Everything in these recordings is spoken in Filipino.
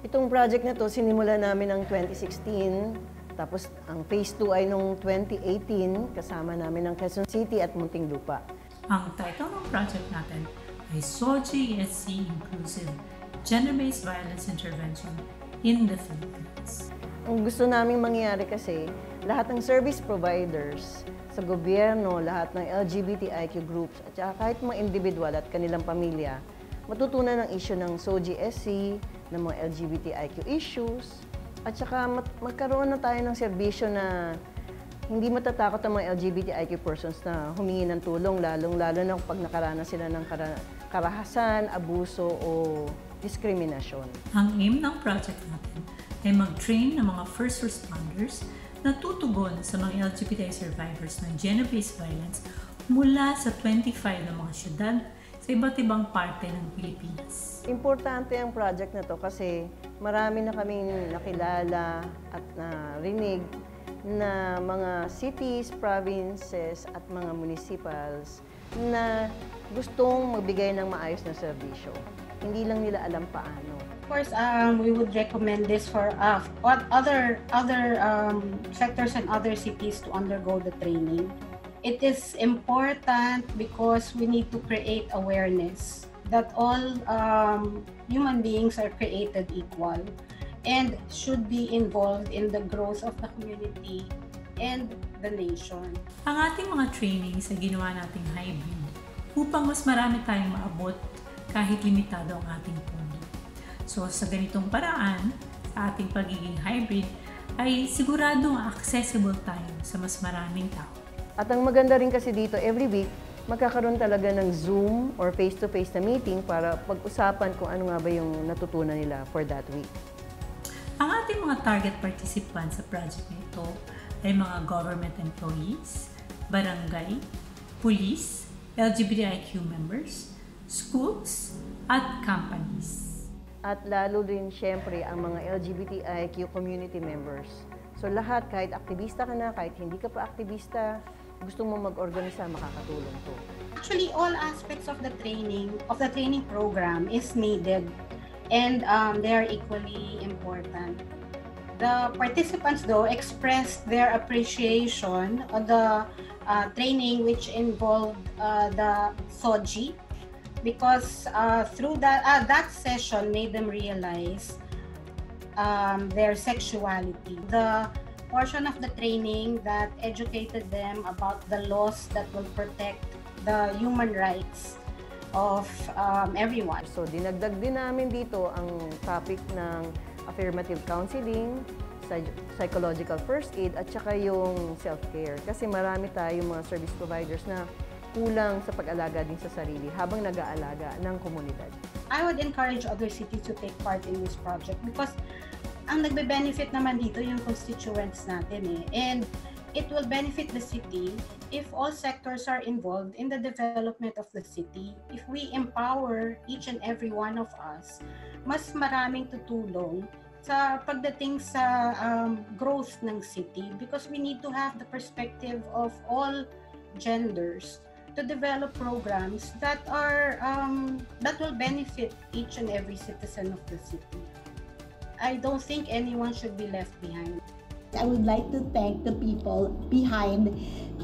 Itong project na to, sinimula namin ng 2016, tapos ang phase 2 ay noong 2018, kasama namin ng Quezon City at Muntinlupa. Ang title ng project natin ay SOGIESC Inclusive Gender-Based Violence Intervention in the Philippines. Ang gusto naming mangyari kasi, lahat ng service providers sa gobyerno, lahat ng LGBTIQ groups, at saka kahit mga individual at kanilang pamilya, matutunan ng issue ng SOGIESC, ng mga LGBTIQ issues, at saka magkaroon na tayo ng serbisyo na hindi matatakot ang mga LGBTIQ persons na humingi ng tulong, lalong-lalo na pag nakaranas sila ng karahasan, abuso o diskriminasyon. Ang aim ng project natin ay mag-train ng mga first responders na tutugon sa mga LGBTI survivors ng gender-based violence mula sa 25 na mga syudad sa iba't ibang parte ng Pilipinas. Importante ang project na to kasi marami na kaming nakilala at narinig na mga cities, provinces at mga municipals na gustong magbigay ng maayos na serbisyo. Hindi lang nila alam paano. Of course, we would recommend this for other sectors and other cities to undergo the training. It is important because we need to create awareness that all human beings are created equal and should be involved in the growth of the community and the nation. Ang ating mga trainings ay ginawa nating hybrid upang mas marami tayong maabot kahit limitado ang ating pondo. So sa ganitong paraan, sa ating pagiging hybrid, ay siguradong accessible tayo sa mas maraming tao. At ang maganda rin kasi dito, every week, magkakaroon talaga ng Zoom or face-to-face na meeting para pag-usapan kung ano nga ba yung natutunan nila for that week. Ang ating mga target participants sa project na ito ay mga government employees, barangay, police, LGBTIQ members, schools, at companies. At lalo rin siyempre ang mga LGBTIQ community members. So lahat, kahit aktivista ka na, kahit hindi ka pa aktivista, gusto mo mag-organisa, makakatulong to. Actually, all aspects of the training program is needed and they are equally important. The participants though expressed their appreciation of the training which involved the SOGI because through that session made them realize their sexuality. The portion of the training that educated them about the laws that will protect the human rights of everyone. So dinagdag din namin dito ang topic ng affirmative counseling, psychological first aid, at saka yung self-care. Kasi marami tayong mga service providers na kulang sa pag-alaga din sa sarili habang nag-aalaga ng komunidad. I would encourage other cities to take part in this project because ang nagbe-benefit naman dito yung constituents natin and it will benefit the city if all sectors are involved in the development of the city. If we empower each and every one of us, mas maraming tutulong sa pagdating sa growth ng city because we need to have the perspective of all genders to develop programs that will benefit each and every citizen of the city. I don't think anyone should be left behind. I would like to thank the people behind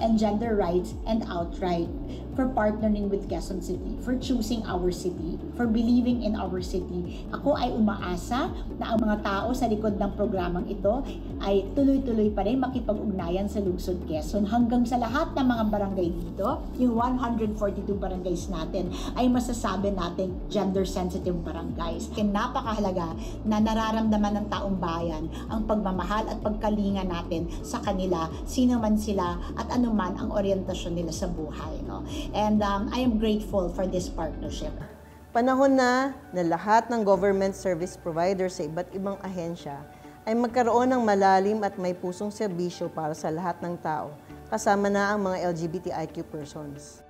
Engender Rights and Outright for partnering with Quezon City, for choosing our city, for believing in our city. Ako ay umaasa na ang mga tao sa likod ng programang ito ay tuloy-tuloy pa rin makipag-ugnayan sa Lungsod Quezon hanggang sa lahat ng mga barangay dito, yung 142 barangays natin ay masasabi nating gender-sensitive barangays. Napakahalaga na nararamdaman ng taong bayan ang pagmamahal at pagkalinga natin sa kanila, sino man sila at anuman ang orientasyon nila sa buhay. No? And I am grateful for this partnership. Panahon na lahat ng government service providers sa iba't ibang ahensya ay magkaroon ng malalim at may pusong serbisyo para sa lahat ng tao, kasama na ang mga LGBTIQ persons.